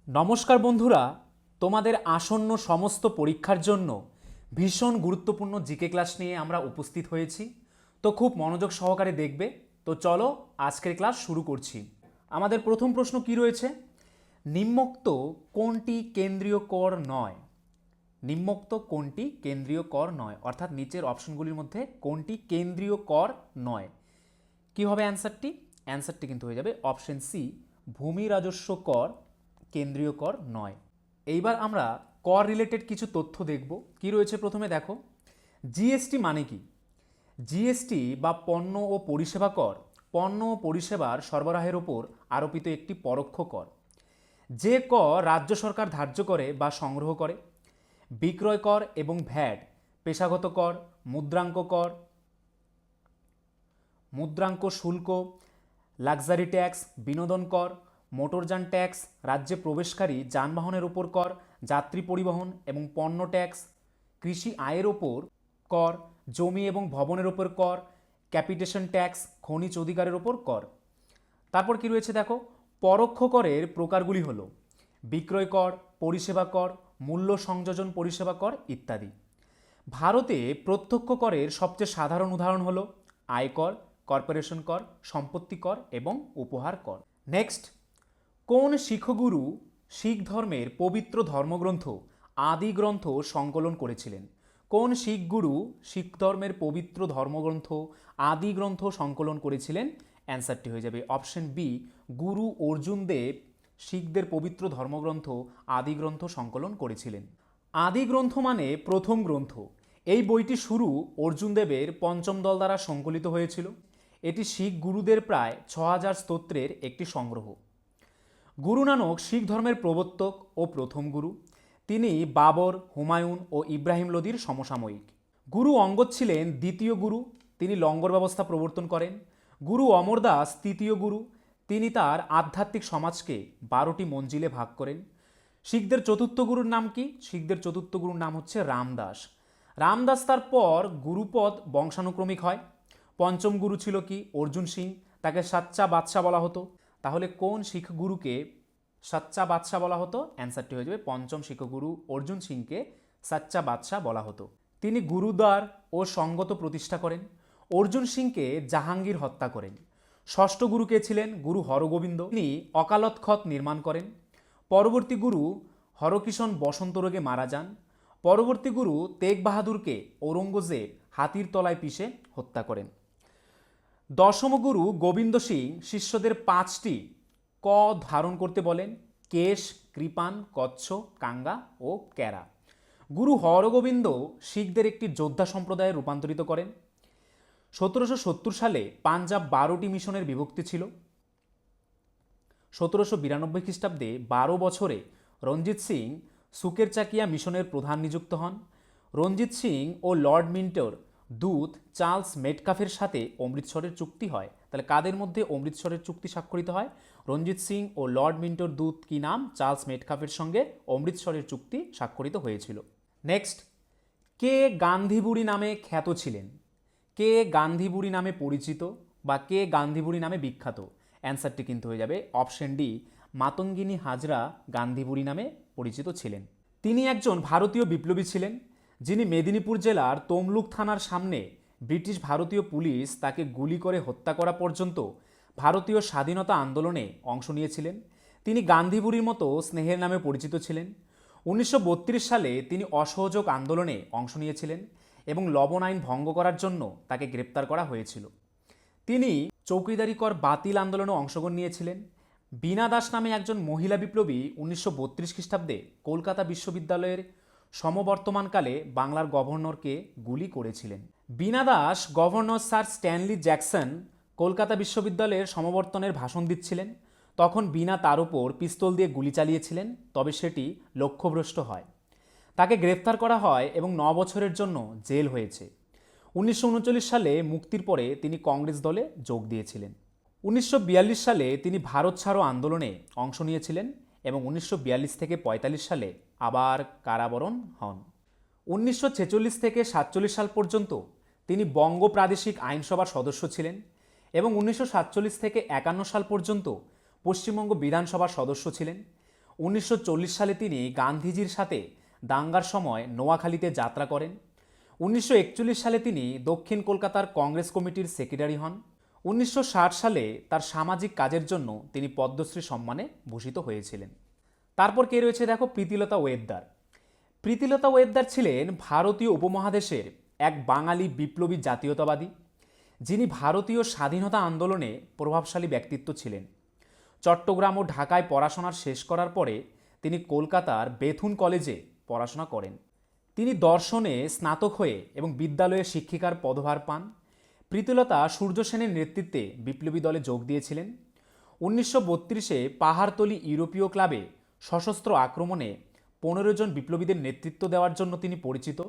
নমস্কার বন্ধুরা, তোমাদের আসন্ন সমস্ত পরীক্ষার জন্য ভীষণ গুরুত্বপূর্ণ জিকে ক্লাস নিয়ে আমরা উপস্থিত হয়েছি। তো খুব মনোযোগ সহকারে দেখবে। তো চলো আজকের ক্লাস শুরু করছি। আমাদের প্রথম প্রশ্ন কি রয়েছে? নিম্নোক্ত কোনটি কেন্দ্রীয় কর নয়? নিম্নোক্ত কোনটি কেন্দ্রীয় কর নয়, অর্থাৎ নিচের অপশনগুলির মধ্যে কোনটি কেন্দ্রীয় কর নয়? কি হবে অ্যান্সারটি? অ্যান্সারটি কিন্তু হয়ে যাবে অপশন সি, ভূমি রাজস্ব কর কেন্দ্রীয় কর নয়। এইবার আমরা কর রিলেটেড কিছু তথ্য দেখব। কি রয়েছে প্রথমে দেখো, জিএসটি মানে কি? জিএসটি বা পণ্য ও পরিষেবা কর পণ্য ও পরিষেবার সরবরাহের ওপর আরোপিত একটি পরোক্ষ কর। যে কর রাজ্য সরকার ধার্য করে বা সংগ্রহ করে। বিক্রয় কর এবং ভ্যাট, পেশাগত কর, মুদ্রাঙ্ক শুল্ক, লাক্সারি ট্যাক্স, বিনোদন কর, মোটরযান ট্যাক্স, রাজ্যে প্রবেশকারী যানবাহনের ওপর কর, যাত্রী পরিবহন এবং পণ্য ট্যাক্স, কৃষি আয়ের ওপর কর, জমি এবং ভবনের ওপর কর, ক্যাপিটেশন ট্যাক্স, খনিজ অধিকারের ওপর কর। তারপর কি রয়েছে দেখো, পরোক্ষ করের প্রকারগুলি হলো বিক্রয় কর, পরিষেবা কর, মূল্য সংযোজন পরিষেবা কর ইত্যাদি। ভারতে প্রত্যক্ষ করের সবচেয়ে সাধারণ উদাহরণ হলো আয়কর, কর্পোরেশন কর, সম্পত্তি কর এবং উপহার কর। নেক্সট, কোন শিখগুরু শিখ ধর্মের পবিত্র ধর্মগ্রন্থ আদি গ্রন্থ সংকলন করেছিলেন? কোন শিখ গুরু শিখ ধর্মের পবিত্র ধর্মগ্রন্থ আদি গ্রন্থ সংকলন করেছিলেন? অ্যান্সারটি হয়ে যাবে অপশন বি, গুরু অর্জুন দেব শিখদের পবিত্র ধর্মগ্রন্থ আদি গ্রন্থ সংকলন করেছিলেন। আদি গ্রন্থ মানে প্রথম গ্রন্থ। এই বইটি শুরু অর্জুন দেবের পঞ্চম দল দ্বারা সংকলিত হয়েছিল। এটি শিখ গুরুদের প্রায় ৬,০০০ স্তোত্রের একটি সংগ্রহ। গুরু নানক শিখ ধর্মের প্রবর্তক ও প্রথম গুরু। তিনি বাবর, হুমায়ুন ও ইব্রাহিম লোদির সমসাময়িক। গুরু অঙ্গদ ছিলেন দ্বিতীয় গুরু, তিনি লঙ্গর ব্যবস্থা প্রবর্তন করেন। গুরু অমরদাস তৃতীয় গুরু, তিনি তার আধ্যাত্মিক সমাজকে ১২টি মঞ্জিলে ভাগ করেন। শিখদের চতুর্থ গুরুর নাম কি? শিখদের চতুর্থ গুরুর নাম হচ্ছে রামদাস। রামদাস তার পর গুরুপদ বংশানুক্রমিক হয়। পঞ্চম গুরু ছিল কি? অর্জুন সিং, তাকে সাচ্চা বাদশাহ বলা হতো। তাহলে কোন শিখ গুরুকে সাচ্চা বাদশাহ বলা হতো? অ্যান্সারটি হয়ে যাবে পঞ্চম শিখগুরু অর্জুন সিংকে সাচ্চা বাদশাহ বলা হতো। তিনি গুরুদ্বার ও সঙ্গত প্রতিষ্ঠা করেন। অর্জুন সিংকে জাহাঙ্গীর হত্যা করেন। ষষ্ঠ গুরু কে ছিলেন? গুরু হরগোবিন্দ, তিনি অকালত খত নির্মাণ করেন। পরবর্তী গুরু হরকিষণ বসন্ত রোগে মারা যান। পরবর্তী গুরু তেগ বাহাদুরকে ঔরঙ্গজেব হাতির তলায় পিষে হত্যা করেন। দশম গুরু গোবিন্দ সিং শিষ্যদের ৫টি ক ধারণ করতে বলেন: কেশ, কৃপান, কচ্ছ, কাঙ্গা ও ক্যারা। গুরু হরগোবিন্দ শিখদের একটি যোদ্ধা সম্প্রদায়ে রূপান্তরিত করেন। ১৭৭০ সালে পাঞ্জাব ১২টি মিশনের বিভক্তি ছিল। ১৭৯২ খ্রিস্টাব্দে ১২ বছরে রঞ্জিত সিং সুকের চাকিয়া মিশনের প্রধান নিযুক্ত হন। রঞ্জিত সিং ও লর্ড মিন্টোর দূত চার্লস মেটকাফের সাথে অমৃতসরের চুক্তি হয়। তাহলে কাদের মধ্যে অমৃতসরের চুক্তি স্বাক্ষরিত হয়? রঞ্জিত সিং ও লর্ড মিন্টোর দূত কি নাম? চার্লস মেটকাফের সঙ্গে অমৃতসরের চুক্তি স্বাক্ষরিত হয়েছিল। নেক্সট, কে গান্ধীবুড়ি নামে খ্যাত ছিলেন? কে গান্ধীবুড়ি নামে পরিচিত বা কে গান্ধীবুড়ি নামে বিখ্যাত? অ্যান্সারটি কিন্তু হয়ে যাবে অপশন ডি, মাতঙ্গিনী হাজরা গান্ধীবুড়ি নামে পরিচিত ছিলেন। তিনি একজন ভারতীয় বিপ্লবী ছিলেন, যিনি মেদিনীপুর জেলার তমলুক থানার সামনে ব্রিটিশ ভারতীয় পুলিশ তাকে গুলি করে হত্যা করা পর্যন্ত ভারতীয় স্বাধীনতা আন্দোলনে অংশ নিয়েছিলেন। তিনি গান্ধীবুড়ির মতো স্নেহের নামে পরিচিত ছিলেন। ১৯৩২ সালে তিনি অসহযোগ আন্দোলনে অংশ নিয়েছিলেন এবং লবণ আইন ভঙ্গ করার জন্য তাকে গ্রেপ্তার করা হয়েছিল। তিনি চৌকিদারি কর বাতিল আন্দোলনে অংশগ্রহণ নিয়েছিলেন। বীণা দাস নামে একজন মহিলা বিপ্লবী ১৯৩২ খ্রিস্টাব্দে কলকাতা বিশ্ববিদ্যালয়ের সমবর্তমানকালে বাংলার গভর্নরকে গুলি করেছিলেন। Bina Das governor sir Stanley Jackson Kolkata বিশ্ববিদ্যালয়ের সমাবর্তনের ভাষণ দিচ্ছিলেন। তখন বীণা তার উপর পিস্তল দিয়ে গুলি চালিয়েছিলেন, তবে সেটি লক্ষ্যভ্রষ্ট হয়। তাকে গ্রেফতার করা হয় এবং ৯ বছরের জন্য জেল হয়েছে। ১৯৩৯ সালে মুক্তির পরে তিনি কংগ্রেস দলে যোগ দিয়েছিলেন। ১৯৪২ সালে তিনি ভারত ছাড়ো আন্দোলনে অংশ নিয়েছিলেন এবং ১৯৪২ থেকে ৪৫ সালে আবার কারাবরণ হন। ১৯৪৬ থেকে ৪৭ সাল পর্যন্ত তিনি বঙ্গ প্রাদেশিক আইনসভার সদস্য ছিলেন এবং ১৯৪৭ থেকে ৫১ সাল পর্যন্ত পশ্চিমবঙ্গ বিধানসভার সদস্য ছিলেন। 1940 সালে তিনি গান্ধীজির সাথে দাঙ্গার সময় নোয়াখালীতে যাত্রা করেন। 1941 সালে তিনি দক্ষিণ কলকাতার কংগ্রেস কমিটির সেক্রেটারি হন। 1960 সালে তার সামাজিক কাজের জন্য তিনি পদ্মশ্রী সম্মানে ভূষিত হয়েছিলেন। তারপর কে রয়েছে দেখো, প্রীতিলতা ওয়েদ্দার। প্রীতিলতা ওয়েদ্দার ছিলেন ভারতীয় উপমহাদেশের এক বাঙালি বিপ্লবী জাতীয়তাবাদী, যিনি ভারতীয় স্বাধীনতা আন্দোলনে প্রভাবশালী ব্যক্তিত্ব ছিলেন। চট্টগ্রাম ও ঢাকায় পড়াশোনা শেষ করার পরে তিনি কলকাতার বেথুন কলেজে পড়াশোনা করেন। তিনি দর্শনে স্নাতক হয়ে এবং বিদ্যালয়ে শিক্ষিকার পদভার পান। প্রীতিলতা সূর্য সেনের নেতৃত্বে বিপ্লবী দলে যোগ দিয়েছিলেন। 1932-এ পাহাড়তলি ইউরোপীয় ক্লাবে সশস্ত্র আক্রমণে 15 জন বিপ্লবীদের নেতৃত্ব দেওয়ার জন্য তিনি পরিচিত।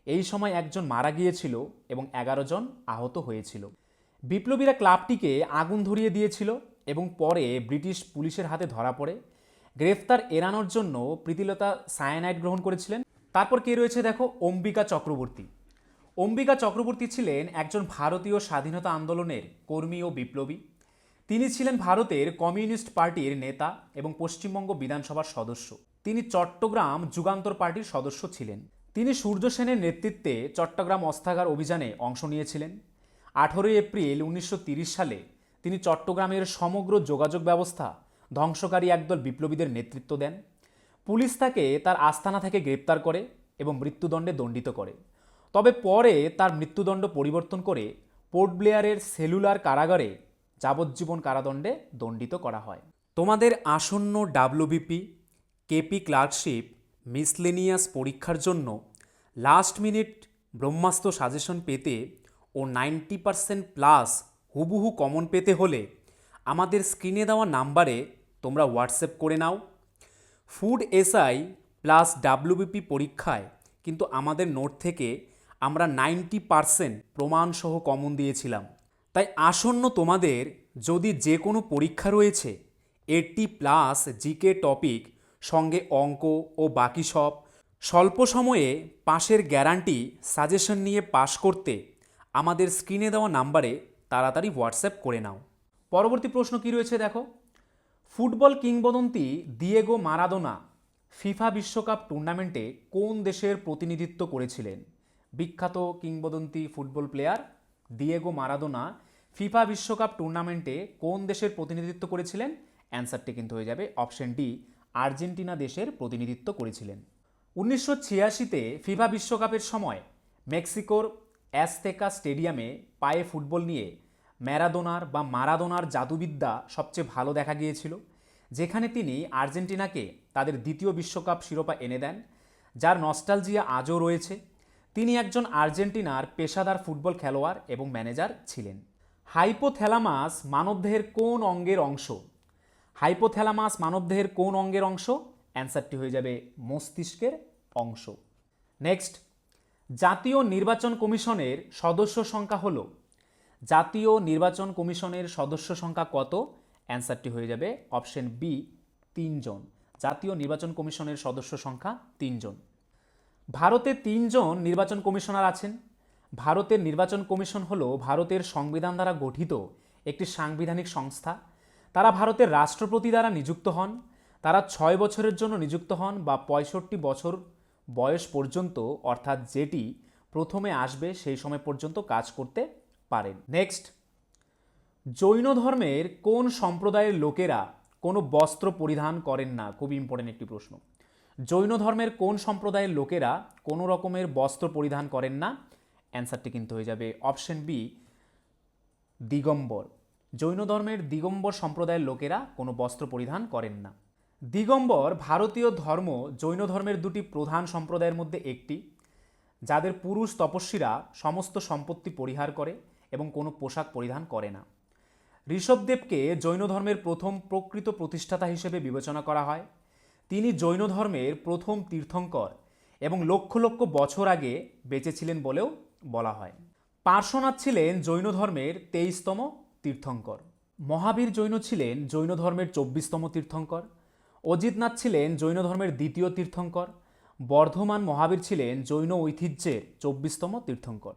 এই সময় একজন মারা গিয়েছিল এবং 11 জন আহত হয়েছিল। বিপ্লবীরা ক্লাবটিকে আগুন ধরিয়ে দিয়েছিল এবং পরে ব্রিটিশ পুলিশের হাতে ধরা পড়ে। গ্রেফতার এড়ানোর জন্য প্রীতিলতা সায়ানাইড গ্রহণ করেছিলেন। তারপর কে রয়েছে দেখো, অম্বিকা চক্রবর্তী। অম্বিকা চক্রবর্তী ছিলেন একজন ভারতীয় স্বাধীনতা আন্দোলনের কর্মী ও বিপ্লবী। তিনি ছিলেন ভারতের কমিউনিস্ট পার্টির নেতা এবং পশ্চিমবঙ্গ বিধানসভার সদস্য। তিনি চট্টগ্রাম যুগান্তর পার্টির সদস্য ছিলেন। তিনি সূর্য সেনের নেতৃত্বে চট্টগ্রাম অস্ত্রাগার অভিযানে অংশ নিয়েছিলেন। 18 এপ্রিল 1930 সালে তিনি চট্টগ্রামের সমগ্র যোগাযোগ ব্যবস্থা ধ্বংসকারী একদল বিপ্লবীদের নেতৃত্ব দেন। পুলিশ তাকে তার আস্তানা থেকে গ্রেপ্তার করে এবং মৃত্যুদণ্ডে দণ্ডিত করে। তবে পরে তার মৃত্যুদণ্ড পরিবর্তন করে পোর্ট ব্লেয়ারের সেলুলার কারাগারে যাবজ্জীবন কারাদণ্ডে দণ্ডিত করা হয়। তোমাদের আসন্ন ডাব্লিউবিপি, কেপি ক্লার্কশিপ, মিসলেনিয়াস পরীক্ষার জন্য লাস্ট মিনিট ব্রহ্মাস্ত্র সাজেশন পেতে ও 90% প্লাস হুবহু কমন পেতে হলে আমাদের স্ক্রিনে দেওয়া নাম্বারে তোমরা হোয়াটসঅ্যাপ করে নাও। ফুড এসআই প্লাস ডাব্লিউবিপি পরীক্ষায় কিন্তু আমাদের নোট থেকে আমরা 90% প্রমাণসহ কমন দিয়েছিলাম। তাই আসন্ন তোমাদের যদি যে কোনো পরীক্ষা রয়েছে 80+ জিকে টপিক সঙ্গে অঙ্ক ও বাকি সব, স্বল্প সময়ে পাশের গ্যারান্টি সাজেশন নিয়ে পাশ করতে আমাদের স্ক্রিনে দেওয়া নাম্বারে তাড়াতাড়ি হোয়াটসঅ্যাপ করে নাও। পরবর্তী প্রশ্ন কি রয়েছে দেখো, ফুটবল কিংবদন্তি দিয়েগো মারাদোনা ফিফা বিশ্বকাপ টুর্নামেন্টে কোন দেশের প্রতিনিধিত্ব করেছিলেন? বিখ্যাত কিংবদন্তি football player Diego Maradona FIFA বিশ্বকাপ টুর্নামেন্টে কোন দেশের প্রতিনিধিত্ব করেছিলেন? অ্যান্সারটি কিন্তু হয়ে যাবে অপশন ডি, আর্জেন্টিনা দেশের প্রতিনিধিত্ব করেছিলেন। 1986-তে ফিফা বিশ্বকাপের সময় মেক্সিকোর অ্যাজতেকা স্টেডিয়ামে পায়ে ফুটবল নিয়ে মারাদোনার জাদুবিদ্যা সবচেয়ে ভালো দেখা গিয়েছিল, যেখানে তিনি আর্জেন্টিনাকে তাদের দ্বিতীয় বিশ্বকাপ শিরোপা এনে দেন, যার নস্টালজিয়া আজও রয়েছে। তিনি একজন আর্জেন্টিনার পেশাদার ফুটবল খেলোয়াড় এবং ম্যানেজার ছিলেন। হাইপোথ্যালামাস মানবদেহের কোন অঙ্গের অংশ? হাইপোথ্যালামাস মানবদেহের কোন অঙ্গের অংশ? অ্যান্সারটি হয়ে যাবে মস্তিষ্কের অংশ। নেক্সট, জাতীয় নির্বাচন কমিশনের সদস্য সংখ্যা হলো? জাতীয় নির্বাচন কমিশনের সদস্য সংখ্যা কত? অ্যান্সারটি হয়ে যাবে অপশন বি, 3 জন। জাতীয় নির্বাচন কমিশনের সদস্য সংখ্যা 3 জন। ভারতে 3 জন নির্বাচন কমিশনার আছেন। ভারতের নির্বাচন কমিশন হলো ভারতের সংবিধান দ্বারা গঠিত একটি সাংবিধানিক সংস্থা। তারা ভারতের রাষ্ট্রপতি দ্বারা নিযুক্ত হন। তারা 6 বছরের জন্য নিযুক্ত হন বা 65 বছর বয়স পর্যন্ত, অর্থাৎ যেটি প্রথমে আসবে সেই সময় পর্যন্ত কাজ করতে পারেন। নেক্সট, জৈন ধর্মের কোন সম্প্রদায়ের লোকেরা কোনো বস্ত্র পরিধান করেন না? খুব ইম্পর্টেন্ট একটি প্রশ্ন। জৈন ধর্মের কোন সম্প্রদায়ের লোকেরা কোনো রকমের বস্ত্র পরিধান করেন না? অ্যান্সারটি কিন্তু হয়ে যাবে অপশন বি, দিগম্বর। জৈন ধর্মের দিগম্বর সম্প্রদায়ের লোকেরা কোনো বস্ত্র পরিধান করেন না। দিগম্বর ভারতীয় ধর্ম জৈন ধর্মের দুটি প্রধান সম্প্রদায়ের মধ্যে একটি, যাদের পুরুষ তপস্বীরা সমস্ত সম্পত্তি পরিহার করে এবং কোনো পোশাক পরিধান করে না। ঋষভদেবকে জৈন ধর্মের প্রথম প্রকৃত প্রতিষ্ঠাতা হিসেবে বিবেচনা করা হয়। তিনি জৈন ধর্মের প্রথম তীর্থঙ্কর এবং লক্ষ লক্ষ বছর আগে বেঁচেছিলেন বলেও বলা হয়। পার্শ্বনাথ ছিলেন জৈন ধর্মের 23তম তীর্থঙ্কর। মহাবীর জৈন ছিলেন জৈন ধর্মের 24তম তীর্থঙ্কর। অজিতনাথ ছিলেন জৈন ধর্মের 2য় তীর্থঙ্কর। বর্ধমান মহাবীর ছিলেন জৈন ঐতিহ্যের 24তম তীর্থঙ্কর।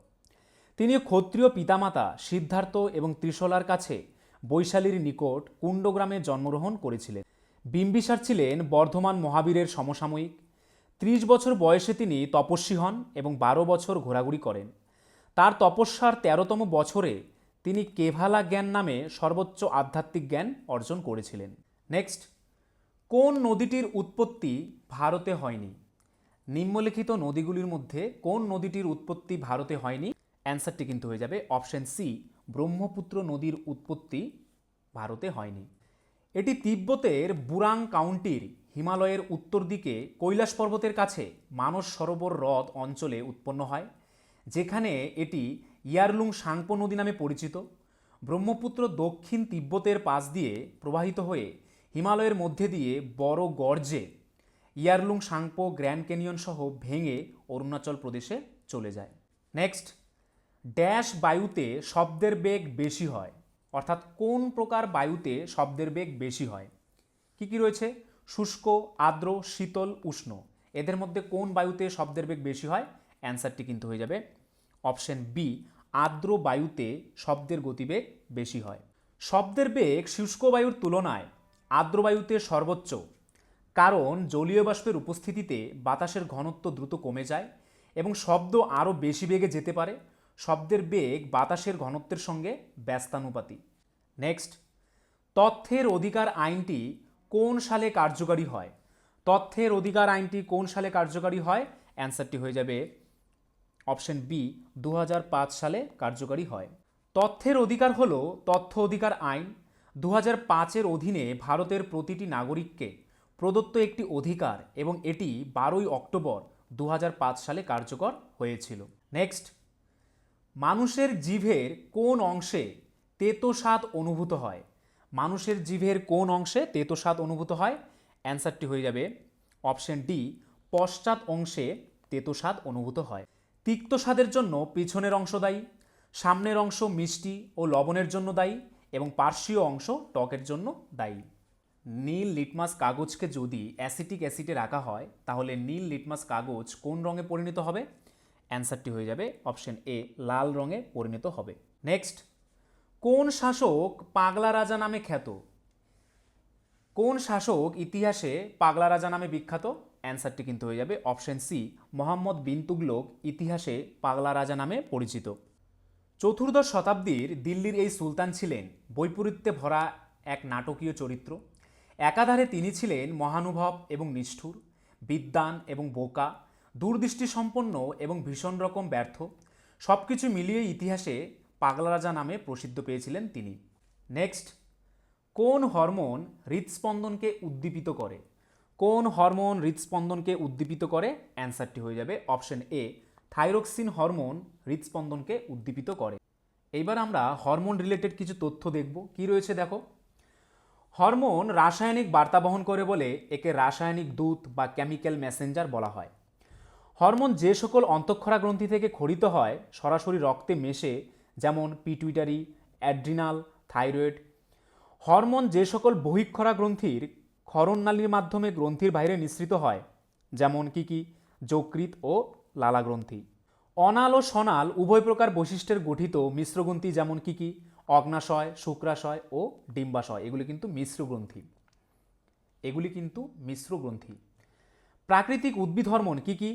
তিনি ক্ষত্রিয় পিতামাতা সিদ্ধার্থ এবং ত্রিশলার কাছে বৈশালীর নিকট কুণ্ডগ্রামে জন্মগ্রহণ করেছিলেন। বিম্বিসার ছিলেন বর্ধমান মহাবীরের সমসাময়িক। 30 বছর বয়সে তিনি তপস্বী হন এবং 12 বছর ঘোরাঘুরি করেন। তার তপস্যার 13তম বছরে তিনি কেভালা জ্ঞান নামে সর্বোচ্চ আধ্যাত্মিক জ্ঞান অর্জন করেছিলেন। নেক্সট, কোন নদীটির উৎপত্তি ভারতে হয়নি? নিম্নলিখিত নদীগুলির মধ্যে কোন নদীটির উৎপত্তি ভারতে হয়নি? অ্যান্সারটি কিন্তু হয়ে যাবে অপশন সি, ব্রহ্মপুত্র নদীর উৎপত্তি ভারতে হয়নি। এটি তিব্বতের বুরাং কাউন্টির হিমালয়ের উত্তর দিকে কৈলাস পর্বতের কাছে মানস সরোবর হ্রদ অঞ্চলে উৎপন্ন হয়, যেখানে এটি ইয়ারলুং সাংপো নদী নামে পরিচিত। ব্রহ্মপুত্র দক্ষিণ তিব্বতের পাশ দিয়ে প্রবাহিত হয়ে হিমালয়ের মধ্যে দিয়ে বড় গর্জে ইয়ারলুং সাংপো গ্র্যান্ড ক্যানিয়ন সহ ভেঙে অরুণাচল প্রদেশে চলে যায়। নেক্সট, ড্যাশ বায়ুতে শব্দের বেগ বেশি হয়, অর্থাৎ কোন প্রকার বায়ুতে শব্দের বেগ বেশি হয়? কি কি রয়েছে? শুষ্ক, আর্দ্র, শীতল, উষ্ণ। এদের মধ্যে কোন বায়ুতে শব্দের বেগ বেশি হয়? অ্যান্সারটি কিন্তু হয়ে যাবে অপশন বি, আর্দ্র বায়ুতে শব্দের গতিবেগ বেশি হয়। শব্দের বেগ শুষ্ক বায়ুর তুলনায় আর্দ্র বায়ুতে সর্বোচ্চ, কারণ জলীয় বাষ্পের উপস্থিতিতে বাতাসের ঘনত্ব দ্রুত কমে যায় এবং শব্দ আরও বেশি বেগে যেতে পারে। শব্দের বেগ বাতাসের ঘনত্বের সঙ্গে ব্যস্তানুপাতী। নেক্সট, তথ্যের অধিকার আইনটি কোন সালে কার্যকারী হয়? তথ্যের অধিকার আইনটি কোন সালে কার্যকারী হয়? অ্যান্সারটি হয়ে যাবে অপশন বি, 2005 সালে কার্যকারী হয়। তথ্যের অধিকার হল তথ্য অধিকার আইন 2005-এর অধীনে ভারতের প্রতিটি নাগরিককে প্রদত্ত একটি অধিকার এবং এটি 12ই অক্টোবর 2005 সালে কার্যকর হয়েছিল। নেক্সট, মানুষের জিভের কোন অংশে তেতো স্বাদ অনুভূত হয়? মানুষের জিভের কোন অংশে তেতো স্বাদ অনুভূত হয়? অ্যান্সারটি হয়ে যাবে অপশন ডি, পশ্চাৎ অংশে তেতো স্বাদ অনুভূত হয়। তিক্ত স্বাদের জন্য পিছনের অংশ দায়ী, সামনের অংশ মিষ্টি ও লবণের জন্য দায়ী এবং পার্শ্বীয় অংশ টকের জন্য দায়ী। নীল লিটমাস কাগজকে যদি অ্যাসিটিক অ্যাসিডে রাখা হয় তাহলে নীল লিটমাস কাগজ কোন রঙে পরিণত হবে? অ্যান্সারটি হয়ে যাবে অপশন এ, লাল রঙে পরিণত হবে। নেক্সট, কোন শাসক পাগলা রাজা নামে খ্যাত? কোন শাসক ইতিহাসে পাগলা রাজা নামে বিখ্যাত? অ্যান্সারটি কিন্তু হয়ে যাবে অপশন সি, মোহাম্মদ বিন তুগলক ইতিহাসে পাগলা রাজা নামে পরিচিত। চতুর্দশ শতাব্দীর দিল্লির এই সুলতান ছিলেন বৈপরীত্যে ভরা এক নাটকীয় চরিত্র। একাধারে তিনি ছিলেন মহানুভব এবং নিষ্ঠুর, বিদ্বান এবং বোকা, দূরদৃষ্টিসম্পন্ন এবং ভীষণ রকম ব্যর্থ। সব কিছু মিলিয়ে ইতিহাসে পাগলা রাজা নামে প্রসিদ্ধ পেয়েছিলেন তিনি। নেক্সট, কোন হরমোন হৃদস্পন্দনকে উদ্দীপিত করে? কোন হরমোন হৃদস্পন্দনকে উদ্দীপিত করে? অ্যান্সারটি হয়ে যাবে অপশন এ, থাইরক্সিন হরমোন হৃদস্পন্দনকে উদ্দীপিত করে। এইবার আমরা হরমোন রিলেটেড কিছু তথ্য দেখব। কি রয়েছে দেখো। হরমোন রাসায়নিক বার্তা বহন করে বলে একে রাসায়নিক দূত বা কেমিক্যাল মেসেঞ্জার বলা হয়। হরমোন যে সকল অন্তঃক্ষরা গ্রন্থি থেকে ক্ষরিত হয় সরাসরি রক্তে মেশে, যেমন পিটুইটারি, অ্যাড্রিনাল, থাইরয়েড। হরমোন যে সকল বহিঃক্ষরা গ্রন্থির ক্ষরণনালীর মাধ্যমে গ্রন্থির বাইরে নিঃসৃত হয়, যেমন কি যকৃৎ ও লালা গ্রন্থি। অনাল ও সনাল উভয় প্রকার বৈশিষ্ট্যের গঠিত মিশ্রগ্রন্থি, যেমন কি অগ্নাশয়, শুক্রাশয় ও ডিম্বাশয়। এগুলি কিন্তু মিশ্র গ্রন্থি। প্রাকৃতিক উদ্ভিদ হরমোন কি?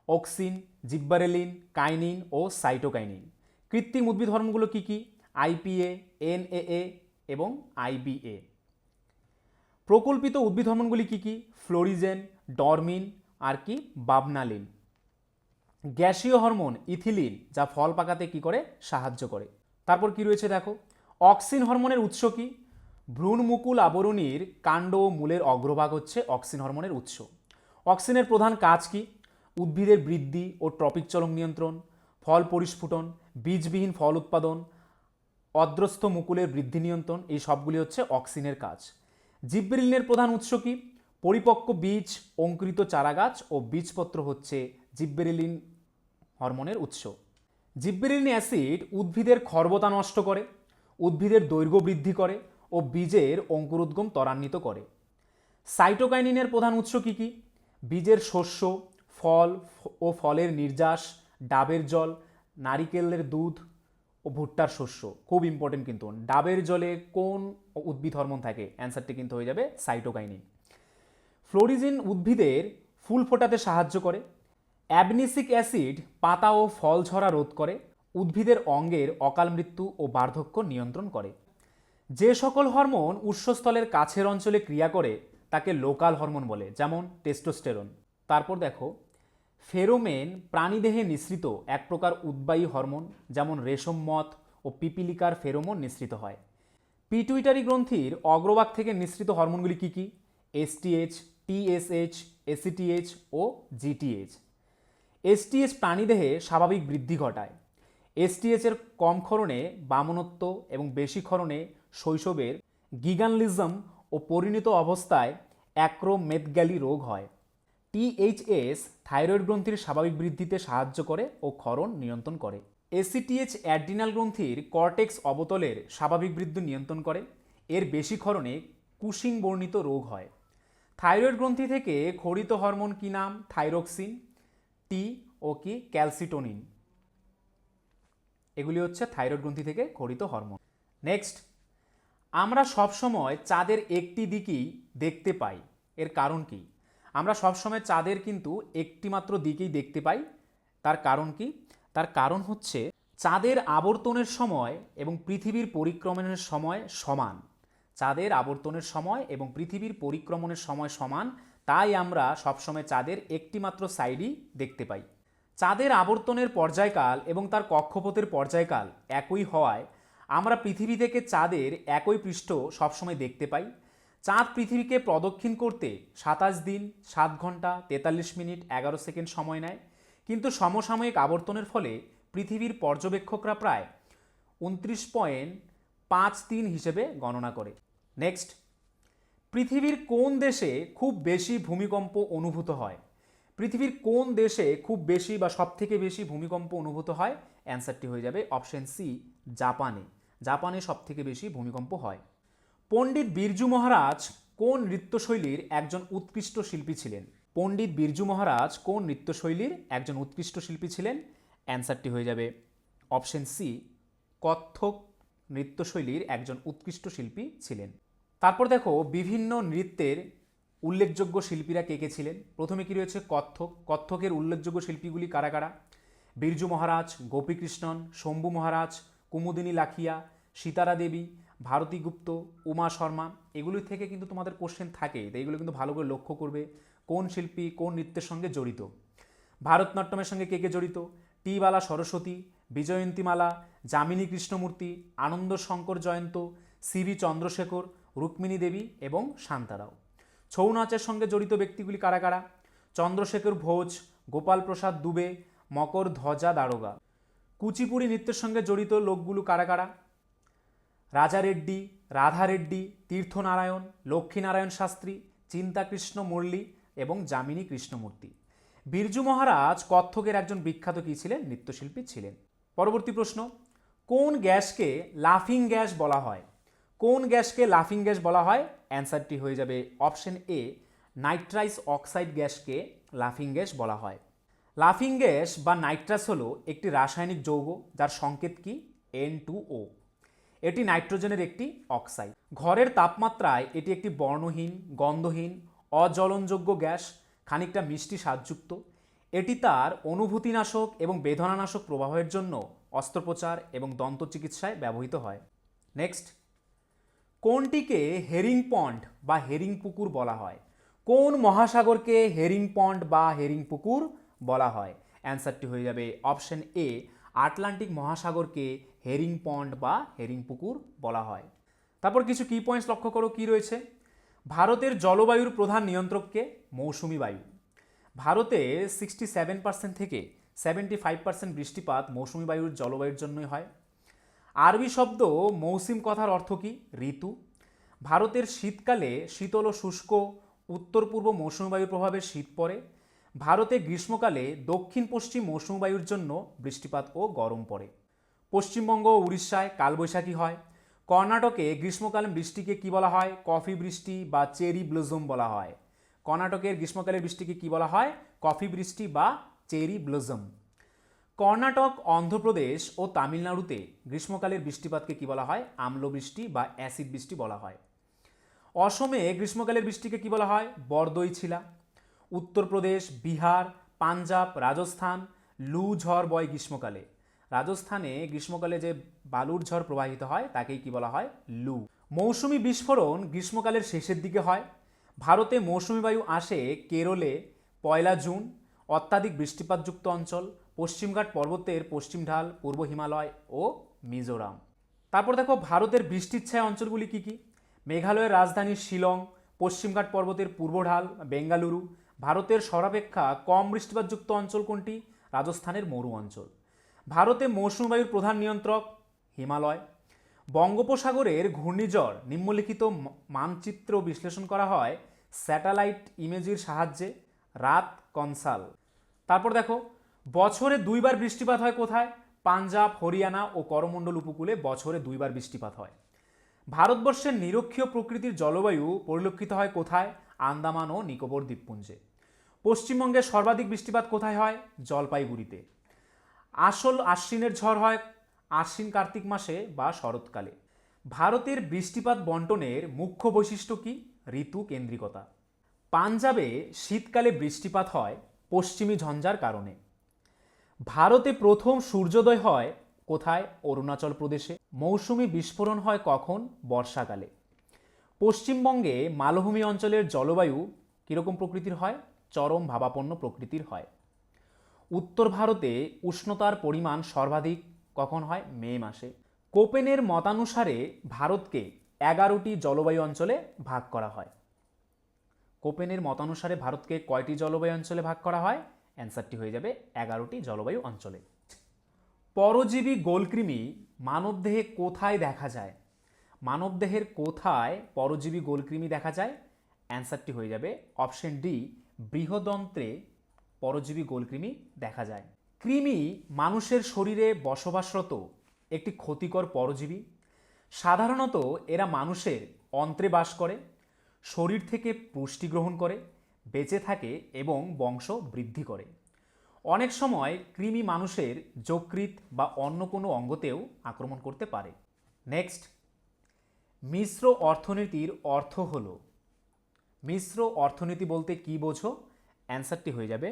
অক্সিন, জিব্বারেলিন, কাইনিন ও সাইটোকাইনিন। কৃত্রিম উদ্ভিদ হরমোনগুলো কি? আইপিএ, এনএএ এবং আইবিএ। প্রকল্পিত উদ্ভিদ হরমোনগুলি কি? ফ্লোরিজেন, ডরমিন আর বাবনালিন। গ্যাসীয় হরমোন ইথিলিন, যা ফল পাকাতে কি করে? সাহায্য করে। তারপর কি রয়েছে দেখো। অক্সিন হরমোনের উৎস কি? ভ্রূণমুকুল আবরণীর কাণ্ড ও মূলের অগ্রভাগ হচ্ছে অক্সিন হরমোনের উৎস। অক্সিনের প্রধান কাজ কি? উদ্ভিদের বৃদ্ধি ও ট্রপিক চলন নিয়ন্ত্রণ, ফল পরিস্ফুটন, বীজবিহীন ফল উৎপাদন, অদ্রস্থ মুকুলের বৃদ্ধি নিয়ন্ত্রণ। এই সবগুলি হচ্ছে অক্সিনের কাজ। জিব্বেরেলিনের প্রধান উৎস কি? পরিপক্ক বীজ, অঙ্কুরিত চারাগাছ ও বীজপত্র হচ্ছে জিব্বেরেলিন হরমোনের উৎস। জিব্বেরেলিন অ্যাসিড উদ্ভিদের খর্বতা নষ্ট করে, উদ্ভিদের দৈর্ঘ্য বৃদ্ধি করে ও বীজের অঙ্কুরোদ্গম ত্বরান্বিত করে। সাইটোকাইনিনের প্রধান উৎস কি? বীজের শস্য, ফল ও ফলের নির্যাস, ডাবের জল, নারিকেলের দুধ ও ভুট্টার শস্য। খুব ইম্পর্টেন্ট কিন্তু। ডাবের জলে কোন উদ্ভিদ হরমোন থাকে? অ্যান্সারটি কিন্তু হয়ে যাবে সাইটোকাইনিন। ফ্লোরিজিন উদ্ভিদের ফুল ফোটাতে সাহায্য করে। অ্যাবনিসিক অ্যাসিড পাতা ও ফল ঝরা রোধ করে। উদ্ভিদের অঙ্গের অকাল মৃত্যু ও বার্ধক্য নিয়ন্ত্রণ করে। যে সকল হরমোন উৎসস্থলের কাছের অঞ্চলে ক্রিয়া করে তাকে লোকাল হরমোন বলে, যেমন টেস্টোস্টেরন। তারপর দেখো, ফেরোমেন প্রাণীদেহে নিঃসৃত এক প্রকার উদ্বায়ী হরমোন, যেমন রেশম মথ ও পিপিলিকার ফেরোমোন নিঃসৃত হয়। পিটুইটারি গ্রন্থির অগ্রভাগ থেকে নিঃসৃত হরমোনগুলি কী কী? এসটিএইচ, টিএসএইচ, এসিটিএইচ ও জিটিএইচ। এসটিএইচ প্রাণীদেহে স্বাভাবিক বৃদ্ধি ঘটায়। এসটিএইচের কম ক্ষরণে বামনত্ব এবং বেশি ক্ষরণে শৈশবের গিগানলিজম ও পরিণত অবস্থায় অ্যাক্রোমেগালি রোগ হয়। টিএইচএস থাইরয়েড গ্রন্থির স্বাভাবিক বৃদ্ধিতে সাহায্য করে ও ক্ষরণ নিয়ন্ত্রণ করে। এসিটিএইচ অ্যাড্রিনাল গ্রন্থির কর্টেক্স অবতলের স্বাভাবিক বৃদ্ধি নিয়ন্ত্রণ করে। এর বেশি ক্ষরণে কুশিং বর্ণিত রোগ হয়। থাইরয়েড গ্রন্থি থেকে ক্ষরিত হরমোন কি নাম? থাইরোক্সিন, টি ও কি ক্যালসিটোনিন। এগুলি হচ্ছে থাইরয়েড গ্রন্থি থেকে ক্ষরিত হরমোন। নেক্সট, আমরা সবসময় চাঁদের একটি দিকই দেখতে পাই, এর কারণ কি? আমরা সবসময় চাঁদের কিন্তু একটি মাত্র দিকেই দেখতে পাই। তার কারণ কি? তার কারণ হচ্ছে চাঁদের আবর্তনের সময় এবং পৃথিবীর পরিক্রমণের সময় সমান। চাঁদের আবর্তনের সময় এবং পৃথিবীর পরিক্রমণের সময় সমান, তাই আমরা সবসময় চাঁদের একটি মাত্র সাইডই দেখতে পাই। চাঁদের আবর্তনের পর্যায়কাল এবং তার কক্ষপথের পর্যায়কাল একই হওয়ায় আমরা পৃথিবী থেকে চাঁদের একই পৃষ্ঠ সবসময় দেখতে পাই। চাঁদ পৃথিবীকে প্রদক্ষিণ করতে 27 দিন 7 ঘন্টা 43 মিনিট 11 সেকেন্ড সময় নেয়, কিন্তু সমসাময়িক আবর্তনের ফলে পৃথিবীর পর্যবেক্ষকরা প্রায় 29.53 হিসেবে গণনা করে। নেক্সট, পৃথিবীর কোন দেশে খুব বেশি ভূমিকম্প অনুভূত হয়? পৃথিবীর কোন দেশে খুব বেশি বা সব থেকে বেশি ভূমিকম্প অনুভূত হয়? অ্যান্সারটি হয়ে যাবে অপশন সি, জাপানে। জাপানে সব থেকে বেশি ভূমিকম্প হয়। পণ্ডিত বিরজু মহারাজ কোন নৃত্যশৈলীর একজন উৎকৃষ্ট শিল্পী ছিলেন? পণ্ডিত বিরজু মহারাজ কোন নৃত্যশৈলীর একজন উৎকৃষ্ট শিল্পী ছিলেন? অ্যান্সারটি হয়ে যাবে অপশন সি, কত্থক নৃত্যশৈলীর একজন উৎকৃষ্ট শিল্পী ছিলেন। তারপর দেখো, বিভিন্ন নৃত্যের উল্লেখযোগ্য শিল্পীরা কে কে ছিলেন। প্রথমে কি রয়েছে? কত্থক। কত্থকের উল্লেখযোগ্য শিল্পীগুলি কারা কারা? বিরজু মহারাজ, গোপীকৃষ্ণন, শম্ভু মহারাজ, কুমুদিনী লাখিয়া, সীতারা দেবী, ভারতী গুপ্ত, উমা শর্মা। এগুলি থেকে কিন্তু তোমাদের কোশ্চেন থাকে, তাই এগুলো কিন্তু ভালো করে লক্ষ্য করবে কোন শিল্পী কোন নৃত্যের সঙ্গে জড়িত। ভারতনাট্যমের সঙ্গে কে কে জড়িত? টি বালা সরস্বতী, বিজয়ন্তীমালা, যামিনী কৃষ্ণমূর্তি, আনন্দ শঙ্কর জয়ন্ত, সিভি চন্দ্রশেখর, রুক্মিণী দেবী এবং শান্তারাও। ছৌ নাচের সঙ্গে জড়িত ব্যক্তিগুলি কারা কারা? চন্দ্রশেখর ভোজ, গোপাল প্রসাদ দুবে, মকর ধ্বজা দারোগা। কুচিপুড়ি নৃত্যের সঙ্গে জড়িত লোকগুলো কারা কারা? রাজা রেড্ডি, রাধা রেড্ডি, তীর্থনারায়ণ, লক্ষ্মীনারায়ণ শাস্ত্রী, চিন্তাকৃষ্ণ মুরলী এবং যামিনী কৃষ্ণমূর্তি। বিরজু মহারাজ কত্থকের একজন বিখ্যাত কী ছিলেন? নৃত্যশিল্পী ছিলেন। পরবর্তী প্রশ্ন, কোন গ্যাসকে লাফিং গ্যাস বলা হয়? কোন গ্যাসকে লাফিং গ্যাস বলা হয়? অ্যান্সারটি হয়ে যাবে অপশন এ, নাইট্রাস অক্সাইড গ্যাসকে লাফিং গ্যাস বলা হয়। লাফিং গ্যাস বা নাইট্রাস হলো একটি রাসায়নিক যৌগ যার সংকেত কি? N2O। এটি নাইট্রোজেনের একটি অক্সাইড। ঘরের তাপমাত্রায় এটি একটি বর্ণহীন, গন্ধহীন, অজ্বলনযোগ্য গ্যাস, খানিকটা মিষ্টি স্বাদযুক্ত। এটি তার অনুভূতিনাশক এবং বেদনানাশক প্রভাবের জন্য অস্ত্রোপচার এবং দন্ত চিকিৎসায় ব্যবহৃত হয়। নেক্সট, কোনটিকে হেরিং পন্ড বা হেরিং পুকুর বলা হয়? কোন মহাসাগরকে হেরিং পন্ড বা হেরিং পুকুর বলা হয়? অ্যান্সারটি হয়ে যাবে অপশন এ, আটলান্টিক মহাসাগরকে হেরিং পন্ড বা হেরিং পুকুর বলা হয়। তারপর কিছু কি পয়েন্টস লক্ষ্য করো কি রয়েছে। ভারতের জলবায়ুর প্রধান নিয়ন্ত্রককে? মৌসুমি বায়ু। ভারতে 67% থেকে 75% বৃষ্টিপাত মৌসুমি বায়ুর জলবায়ুর জন্যই হয়। আরবি শব্দ মৌসিম কথার অর্থ কি? ঋতু। ভারতের শীতকালে শীতল ও শুষ্ক উত্তর পূর্ব মৌসুমি বায়ুর প্রভাবে শীত পড়ে। ভারতে গ্রীষ্মকালে দক্ষিণ পশ্চিম মৌসুমি বায়ুর জন্য বৃষ্টিপাত ও গরম পড়ে। পশ্চিমবঙ্গ ও উড়িষ্যায় কালবৈশাখী হয়। কর্ণাটকে গ্রীষ্মকালীন বৃষ্টিকে কি বলা হয়? কফি বৃষ্টি বা চেরি ব্লজম বলা হয়। কর্ণাটকের গ্রীষ্মকালের বৃষ্টিকে কি বলা হয়? কফি বৃষ্টি বা চেরি ব্লজম। কর্ণাটক, অন্ধ্রপ্রদেশ ও তামিলনাড়ুতে গ্রীষ্মকালের বৃষ্টিপাতকে কি বলা হয়? আম্লবৃষ্টি বা অ্যাসিড বৃষ্টি বলা হয়। অসমে গ্রীষ্মকালের বৃষ্টিকে কি বলা হয়? বরদইছিলা। উত্তরপ্রদেশ, বিহার, পাঞ্জাব, রাজস্থান লু ঝড় বয় গ্রীষ্মকালে। রাজস্থানে গ্রীষ্মকালে যে বালুর ঝড় প্রবাহিত হয় তাকেই কি বলা হয়? লু। মৌসুমি বিস্ফোরণ গ্রীষ্মকালের শেষের দিকে হয়। ভারতে মৌসুমি বায়ু আসে কেরলে 1 জুন। অত্যাধিক বৃষ্টিপাতযুক্ত অঞ্চল পশ্চিমঘাট পর্বতের পশ্চিম ঢাল, পূর্ব হিমালয় ও মিজোরাম। তারপর দেখো ভারতের বৃষ্টির ছায়া অঞ্চলগুলি কি কি? মেঘালয়ের রাজধানী শিলং, পশ্চিমঘাট পর্বতের পূর্ব ঢাল বেঙ্গালুরু। ভারতের সর্বাপেক্ষা কম বৃষ্টিপাতযুক্ত অঞ্চল কোনটি? রাজস্থানের মরু অঞ্চল। ভারতে মৌসুমী বায়ুর প্রধান নিয়ন্ত্রক হিমালয়। বঙ্গোপসাগরের ঘূর্ণিঝড় নিম্নলিখিত মানচিত্র বিশ্লেষণ করা হয় স্যাটেলাইট ইমেজের সাহায্যে। রাত কনসাল। তারপর দেখো বছরে 2বার বৃষ্টিপাত হয় কোথায়? পাঞ্জাব, হরিয়ানা ও করমণ্ডল উপকূলে বছরে 2বার বৃষ্টিপাত হয়। ভারতবর্ষের নিরক্ষীয় প্রকৃতির জলবায়ু পরিলক্ষিত হয় কোথায়? আন্দামান ও নিকোবর দ্বীপপুঞ্জে। পশ্চিমবঙ্গের সর্বাধিক বৃষ্টিপাত কোথায় হয়? জলপাইগুড়িতে। আসল আশ্বিনের ঝড় হয় আশ্বিন কার্তিক মাসে বা শরৎকালে। ভারতের বৃষ্টিপাত বন্টনের মুখ্য বৈশিষ্ট্য কি? ঋতু কেন্দ্রিকতা। পাঞ্জাবে শীতকালে বৃষ্টিপাত হয় পশ্চিমী ঝঞ্ঝার কারণে। ভারতে প্রথম সূর্যোদয় হয় কোথায়? অরুণাচল প্রদেশে। মৌসুমি বিস্ফোরণ হয় কখন? বর্ষাকালে। পশ্চিমবঙ্গে মালভূমি অঞ্চলের জলবায়ু কীরকম প্রকৃতির হয়? চরম ভাবাপন্ন প্রকৃতির হয়। উত্তর ভারতে উষ্ণতার পরিমাণ সর্বাধিক কখন হয়? মে মাসে। কোপেনের মতানুসারে ভারতকে 11টি জলবায়ু অঞ্চলে ভাগ করা হয়। কোপেনের মতানুসারে ভারতকে কয়টি জলবায়ু অঞ্চলে ভাগ করা হয়? অ্যান্সারটি হয়ে যাবে 11টি জলবায়ু অঞ্চলে। পরজীবী গোলকৃমি মানবদেহে কোথায় দেখা যায়? মানবদেহের কোথায় পরজীবী গোলকৃমি দেখা যায়? অ্যান্সারটি হয়ে যাবে অপশন ডি, বৃহদন্ত্রে পরজীবী গোলকৃমি দেখা যায়। কৃমি মানুষের শরীরে বসবাসরত একটি ক্ষতিকর পরজীবী। সাধারণত এরা মানুষের অন্ত্রে বাস করে, শরীর থেকে পুষ্টি গ্রহণ করে, বেঁচে থাকে এবং বংশ বৃদ্ধি করে। অনেক সময় কৃমি মানুষের যকৃৎ বা অন্য কোনো অঙ্গতেও আক্রমণ করতে পারে। নেক্সট, মিশ্র অর্থনীতির অর্থ হলো। মিশ্র অর্থনীতি বলতে কি বোঝো? অ্যান্সারটি হয়ে যাবে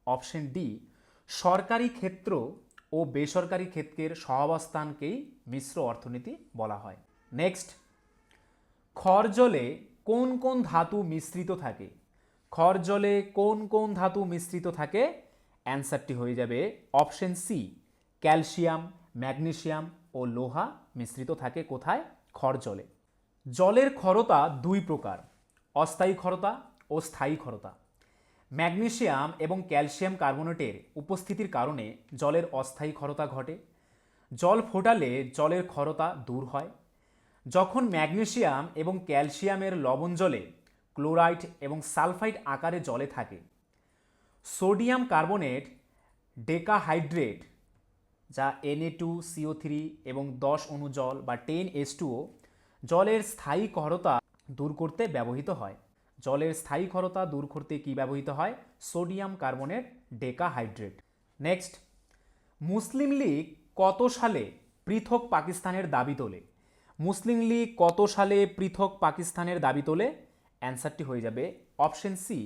অপশন ডি, সরকারি ক্ষেত্র ও বেসরকারি ক্ষেত্রের সহাবস্থানকেই মিশ্র অর্থনীতি বলা হয়। নেক্সট, খর জলে কোন কোন ধাতু মিশ্রিত থাকে? খর জলে কোন কোন ধাতু মিশ্রিত থাকে? অ্যান্সারটি হয়ে যাবে অপশন সি, ক্যালসিয়াম, ম্যাগনেসিয়াম ও লোহা মিশ্রিত থাকে কোথায়? খর জলে। জলের ক্ষরতা 2 প্রকার, অস্থায়ী ক্ষরতা ও স্থায়ী ক্ষরতা। ম্যাগনেসিয়াম এবং ক্যালসিয়াম কার্বনেটের উপস্থিতির কারণে জলের অস্থায়ী ক্ষরতা ঘটে। জল ফোটালে জলের ক্ষরতা দূর হয়। যখন ম্যাগনেসিয়াম এবং ক্যালসিয়ামের লবণ জলে ক্লোরাইড এবং সালফাইড আকারে জলে থাকে। সোডিয়াম কার্বনেট ডেকাহাইড্রেট যা Na2CO3 এবং 10 অণু জল বা 10H2O জলের স্থায়ী ক্ষরতা দূর করতে ব্যবহৃত হয়। জলের স্থায়ী ক্ষরতা দূর করতে কি ব্যবহৃত হয়? Sodium carbonate decahydrate. Next, Muslim League কত সালে পৃথক পাকিস্তানের দাবি তোলে? মুসলিম লীগ কত সালে পৃথক পাকিস্তানের দাবি তোলে? অ্যান্সারটি হয়ে যাবে অপশন সি,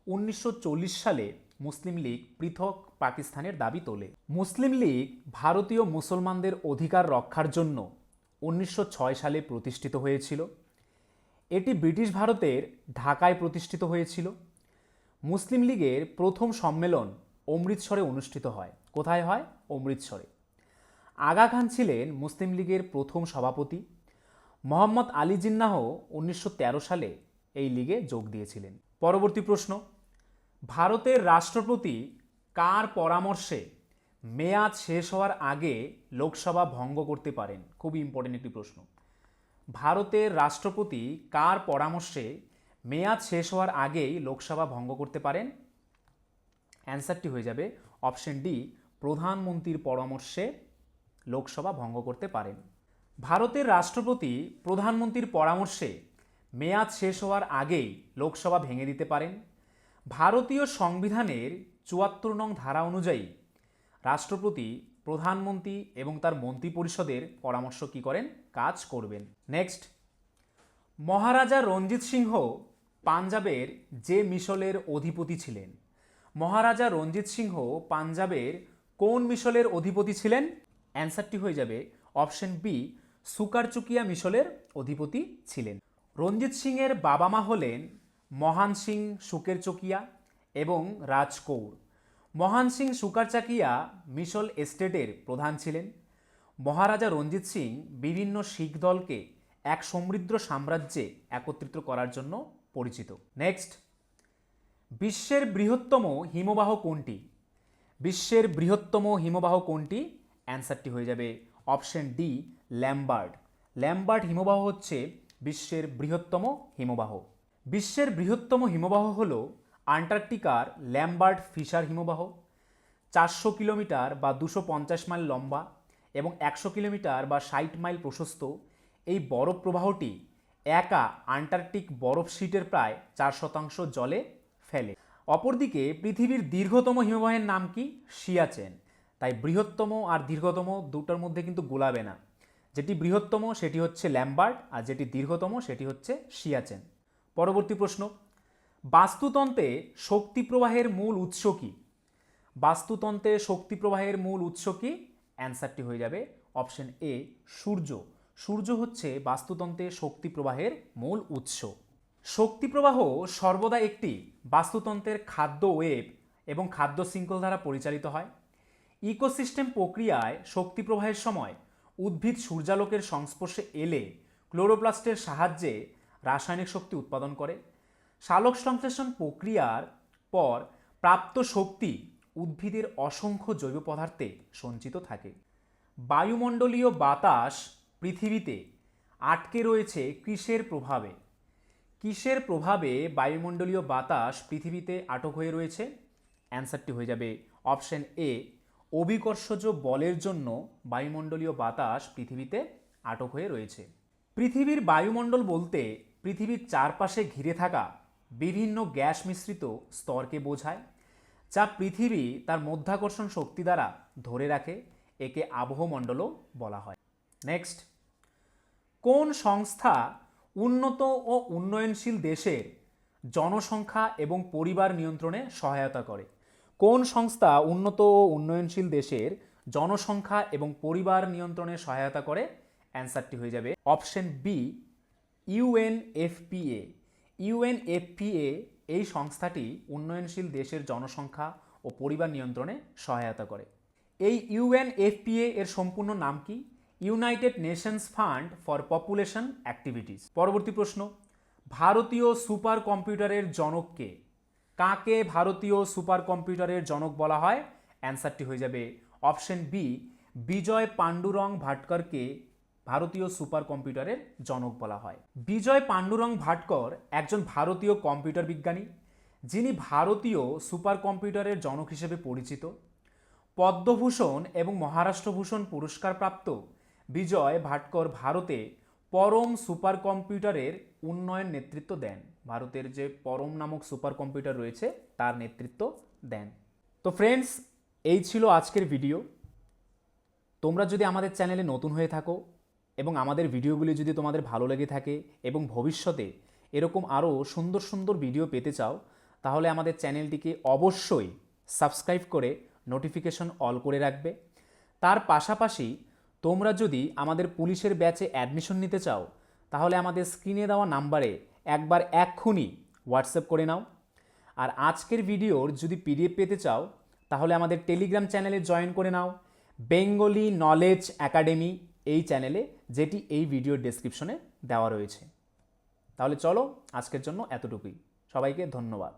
1940 সালে মুসলিম লীগ পৃথক পাকিস্তানের দাবি তোলে। মুসলিম লীগ ভারতীয় মুসলমানদের অধিকার রক্ষার জন্য 1906 সালে প্রতিষ্ঠিত হয়েছিল। এটি ব্রিটিশ ভারতের ঢাকায় প্রতিষ্ঠিত হয়েছিল। মুসলিম লীগের প্রথম সম্মেলন অমৃতসরে অনুষ্ঠিত হয়। কোথায় হয়? অমৃতসরে। আগা খান ছিলেন মুসলিম লীগের প্রথম সভাপতি। মোহাম্মদ আলী জিন্নাহ 1913 সালে এই লীগে যোগ দিয়েছিলেন। পরবর্তী প্রশ্ন, ভারতের রাষ্ট্রপতি কার পরামর্শে মেয়াদ শেষ হওয়ার আগে লোকসভা ভঙ্গ করতে পারেন? খুবই ইম্পর্টেন্ট একটি প্রশ্ন। ভারতের রাষ্ট্রপতি কার পরামর্শে মেয়াদ শেষ হওয়ার আগেই লোকসভা ভঙ্গ করতে পারেন? অ্যান্সারটি হয়ে যাবে অপশন ডি, প্রধানমন্ত্রীর পরামর্শে লোকসভা ভঙ্গ করতে পারেন। ভারতের রাষ্ট্রপতি প্রধানমন্ত্রীর পরামর্শে মেয়াদ শেষ হওয়ার আগেই লোকসভা ভেঙে দিতে পারেন। ভারতীয় সংবিধানের 74 নং ধারা অনুযায়ী রাষ্ট্রপতি প্রধানমন্ত্রী এবং তার মন্ত্রিপরিষদের পরামর্শ কি করেন? কাজ করবেন। নেক্সট, মহারাজা রঞ্জিত সিংহ পাঞ্জাবের যে মিশলের অধিপতি ছিলেন? মহারাজা রঞ্জিত সিংহ পাঞ্জাবের কোন মিশলের অধিপতি ছিলেন? অ্যান্সারটি হয়ে যাবে অপশন বি, সুকারচুকিয়া মিশলের অধিপতি ছিলেন। রঞ্জিত সিংয়ের বাবা মা হলেন মহান সিং সুকেরচকিয়া এবং রাজকৌর। মহান সিং সুকারচাকিয়া মিশল এস্টেটের প্রধান ছিলেন। মহারাজা রঞ্জিত সিং বিভিন্ন শিখ দলকে এক সমৃদ্ধ সাম্রাজ্যে একত্রিত করার জন্য পরিচিত। নেক্সট, বিশ্বের বৃহত্তম হিমবাহ কোনটি? বিশ্বের বৃহত্তম হিমবাহ কোনটি? অ্যান্সারটি হয়ে যাবে অপশন ডি, ল্যাম্বার্ট। ল্যাম্বার্ট হিমবাহ হচ্ছে বিশ্বের বৃহত্তম হিমবাহ। বিশ্বের বৃহত্তম হিমবাহ হল আন্টার্কটিকার ল্যাম্বার্ট ফিশার হিমবাহ। 400 কিলোমিটার বা 250 মাইল লম্বা এবং 100 কিলোমিটার বা 60 মাইল প্রশস্ত এই বরফ প্রবাহটি একা আন্টার্কটিক বরফ শীটের প্রায় 4% জলে ফেলে। অপরদিকে পৃথিবীর দীর্ঘতম হিমবাহের নাম কি? সিয়াচেন। তাই বৃহত্তম আর দীর্ঘতম দুটোর মধ্যে কিন্তু গোলাবে না। যেটি বৃহত্তম সেটি হচ্ছে ল্যাম্বার্ট, আর যেটি দীর্ঘতম সেটি হচ্ছে সিয়াচেন। পরবর্তী প্রশ্ন, বাস্তুতন্ত্রে শক্তি প্রবাহের মূল উৎস কি? বাস্তুতন্ত্রে শক্তি প্রবাহের মূল উৎস কি? অ্যান্সারটি হয়ে যাবে অপশন এ, সূর্য। সূর্য হচ্ছে বাস্তুতন্ত্রে শক্তি প্রবাহের মূল উৎস। শক্তি প্রবাহ সর্বদা একটি বাস্তুতন্ত্রের খাদ্য ওয়েব এবং খাদ্য শৃঙ্খল দ্বারা পরিচালিত হয়। ইকোসিস্টেম প্রক্রিয়ায় শক্তি প্রবাহের সময় উদ্ভিদ সূর্যালোকের সংস্পর্শে এলে ক্লোরোপ্লাস্টের সাহায্যে রাসায়নিক শক্তি উৎপাদন করে। সালোক সংশ্লেষণ প্রক্রিয়ার পর প্রাপ্ত শক্তি উদ্ভিদের অসংখ্য জৈব পদার্থে সঞ্চিত থাকে। বায়ুমণ্ডলীয় বাতাস পৃথিবীতে আটকে রয়েছে কিসের প্রভাবে? কিসের প্রভাবে বায়ুমণ্ডলীয় বাতাস পৃথিবীতে আটক হয়ে রয়েছে? অ্যান্সারটি হয়ে যাবে অপশন এ, অভিকর্ষজ বলের জন্য বায়ুমণ্ডলীয় বাতাস পৃথিবীতে আটক হয়ে রয়েছে। পৃথিবীর বায়ুমণ্ডল বলতে পৃথিবীর চারপাশে ঘিরে থাকা বিভিন্ন গ্যাস মিশ্রিত স্তরকে বোঝায়, যা পৃথিবী তার মধ্যাকর্ষণ শক্তি দ্বারা ধরে রাখে। একে আবহমণ্ডলও বলা হয়। নেক্সট, কোন সংস্থা উন্নত ও উন্নয়নশীল দেশের জনসংখ্যা এবং পরিবার নিয়ন্ত্রণে সহায়তা করে? কোন সংস্থা উন্নত ও উন্নয়নশীল দেশের জনসংখ্যা এবং পরিবার নিয়ন্ত্রণে সহায়তা করে? অ্যান্সারটি হয়ে যাবে অপশন বি, ইউএনএফপিএ। ইউএনএফপিএ এই সংস্থাটি উন্নয়নশীল দেশের জনসংখ্যা ও পরিবার নিয়ন্ত্রণে সহায়তা করে। এই ইউএনএফপিএ এর সম্পূর্ণ নাম কি? United Nations fund for population activities. পরবর্তী প্রশ্ন, ভারতীয় সুপার কম্পিউটারের জনক কে? কাকে ভারতীয় সুপার কম্পিউটারের জনক বলা হয়? অ্যান্সারটি হয়ে যাবে অপশন বি, বিজয় পাণ্ডুরং ভাটকরকে ভারতীয় সুপার কম্পিউটারের জনক বলা হয়। বিজয় পাণ্ডুরং ভাটকর একজন ভারতীয় কম্পিউটার বিজ্ঞানী, যিনি ভারতীয় সুপার কম্পিউটারের জনক হিসেবে পরিচিত। পদ্মভূষণ এবং মহারাষ্ট্রভূষণ পুরস্কারপ্রাপ্ত বিজয় ভাটকর ভারতে পরম সুপার কম্পিউটারের উন্নয়ন নেতৃত্ব দেন। ভারতের যে পরম নামক সুপার কম্পিউটার রয়েছে তার নেতৃত্ব দেন। তো ফ্রেন্ডস, এই ছিল আজকের ভিডিও। তোমরা যদি আমাদের চ্যানেলে নতুন হয়ে থাকো এবং আমাদের ভিডিওগুলি যদি তোমাদের ভালো লেগে থাকে এবং ভবিষ্যতে এরকম আরও সুন্দর সুন্দর ভিডিও পেতে চাও, তাহলে আমাদের চ্যানেলটিকে অবশ্যই সাবস্ক্রাইব করে নোটিফিকেশন অল করে রাখবে। তার পাশাপাশি তোমরা যদি আমাদের পুলিশের ব্যাচে অ্যাডমিশন নিতে চাও, তাহলে আমাদের স্ক্রিনে দেওয়া নাম্বারে একবার এক্ষুনি হোয়াটসঅ্যাপ করে নাও। আর আজকের ভিডিওর যদি পিডিএফ পেতে চাও, তাহলে আমাদের টেলিগ্রাম চ্যানেলে জয়েন করে নাও, বেঙ্গলি নলেজ একাডেমি এই চ্যানেলে, যেটি এই ভিডিওর ডেসক্রিপশনে দেওয়া রয়েছে। তাহলে চলো, আজকের জন্য এতটুকুই। সবাইকে ধন্যবাদ।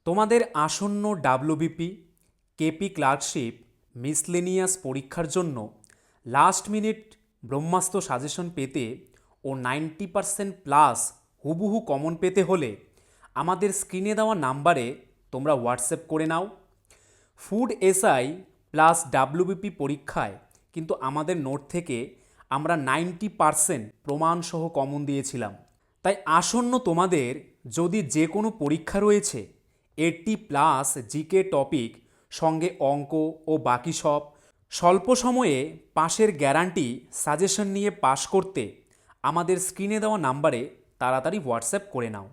তোমাদের আসন্ন ডাব্লিউবিপি, কেপি ক্লার্কশিপ, মিসলেনিয়াস পরীক্ষার জন্য লাস্ট মিনিট ব্রহ্মাস্ত্র সাজেশন পেতে ও 90% প্লাস হুবহু কমন পেতে হলে আমাদের স্ক্রিনে দেওয়া নাম্বারে তোমরা হোয়াটসঅ্যাপ করে নাও। ফুড এসআই প্লাস ডাব্লিউবিপি পরীক্ষায় কিন্তু আমাদের নোট থেকে আমরা 90% প্রমাণসহ কমন দিয়েছিলাম। তাই আসন্ন তোমাদের যদি যে কোনো পরীক্ষা রয়েছে, 80+ জিকে টপিক সঙ্গে অঙ্ক ও বাকি সব, স্বল্প সময়ে পাশের গ্যারান্টি সাজেশন নিয়ে পাশ করতে আমাদের স্ক্রিনে দেওয়া নাম্বারে তাড়াতাড়ি হোয়াটসঅ্যাপ করে নাও।